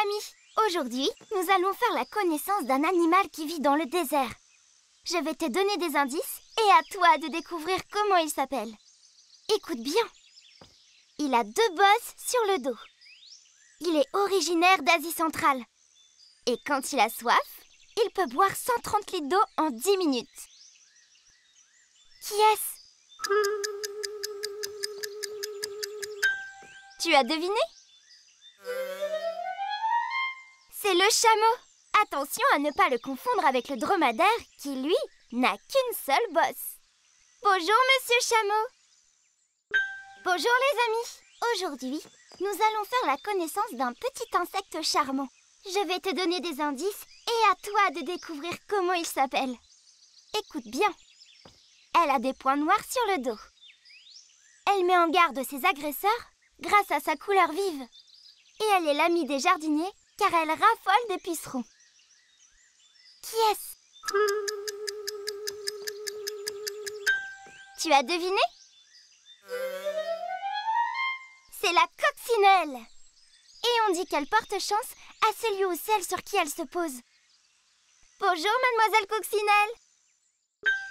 amis! Aujourd'hui, nous allons faire la connaissance d'un animal qui vit dans le désert. Je vais te donner des indices et à toi de découvrir comment il s'appelle. Écoute bien. Il a 2 bosses sur le dos. Il est originaire d'Asie centrale. Et quand il a soif, il peut boire 130 litres d'eau en 10 minutes. Qui est-ce? Tu as deviné? C'est le chameau. Attention à ne pas le confondre avec le dromadaire qui, lui, n'a qu'une seule bosse. Bonjour, monsieur chameau. Bonjour les amis. Aujourd'hui, nous allons faire la connaissance d'un petit insecte charmant. Je vais te donner des indices et à toi de découvrir comment il s'appelle. Écoute bien. Elle a des points noirs sur le dos. Elle met en garde ses agresseurs grâce à sa couleur vive. Et elle est l'amie des jardiniers car elle raffole des pucerons. Qui est-ce? Tu as deviné? C'est la coccinelle. Et on dit qu'elle porte chance à celui ou celle sur qui elle se pose. Bonjour, mademoiselle coccinelle.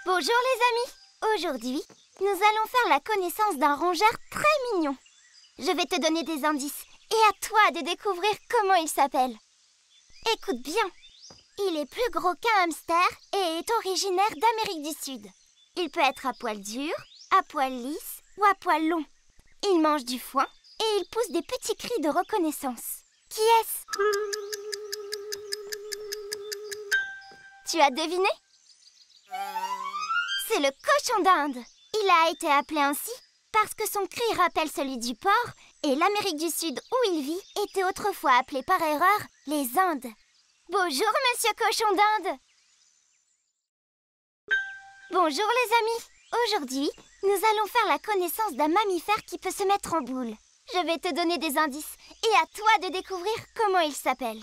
Bonjour les amis. Aujourd'hui, nous allons faire la connaissance d'un rongeur très mignon. Je vais te donner des indices et à toi de découvrir comment il s'appelle. Écoute bien. Il est plus gros qu'un hamster et est originaire d'Amérique du Sud. Il peut être à poil dur, à poil lisse ou à poil long. Il mange du foin et il pousse des petits cris de reconnaissance. Qui est-ce? Tu as deviné? C'est le cochon d'Inde. Il a été appelé ainsi parce que son cri rappelle celui du porc et l'Amérique du Sud où il vit était autrefois appelée par erreur les Indes. Bonjour, monsieur cochon d'Inde. Bonjour les amis. Aujourd'hui, nous allons faire la connaissance d'un mammifère qui peut se mettre en boule. Je vais te donner des indices et à toi de découvrir comment il s'appelle.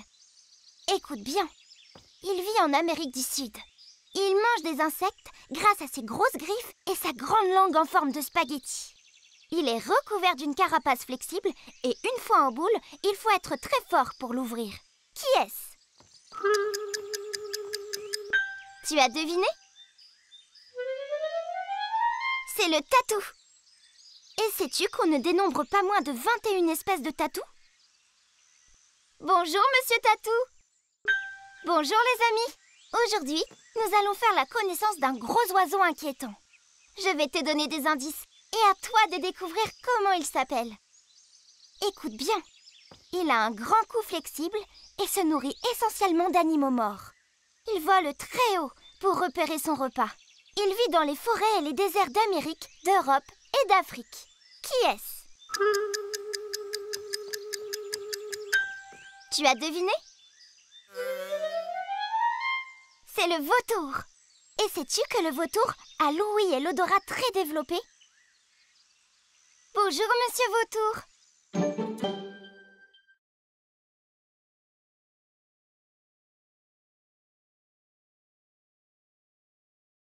Écoute bien. Il vit en Amérique du Sud. Il mange des insectes grâce à ses grosses griffes et sa grande langue en forme de spaghetti. Il est recouvert d'une carapace flexible et une fois en boule, il faut être très fort pour l'ouvrir. Qui est-ce? Tu as deviné? C'est le tatou. Et sais-tu qu'on ne dénombre pas moins de 21 espèces de tatous? Bonjour, monsieur Tatou. Bonjour les amis. Aujourd'hui, nous allons faire la connaissance d'un gros oiseau inquiétant. Je vais te donner des indices et à toi de découvrir comment il s'appelle. Écoute bien. Il a un grand cou flexible et se nourrit essentiellement d'animaux morts. Il vole très haut pour repérer son repas. Il vit dans les forêts et les déserts d'Amérique, d'Europe et d'Afrique. Qui est-ce? Tu as deviné? C'est le vautour. Et sais-tu que le vautour a l'ouïe et l'odorat très développés? Bonjour, monsieur vautour.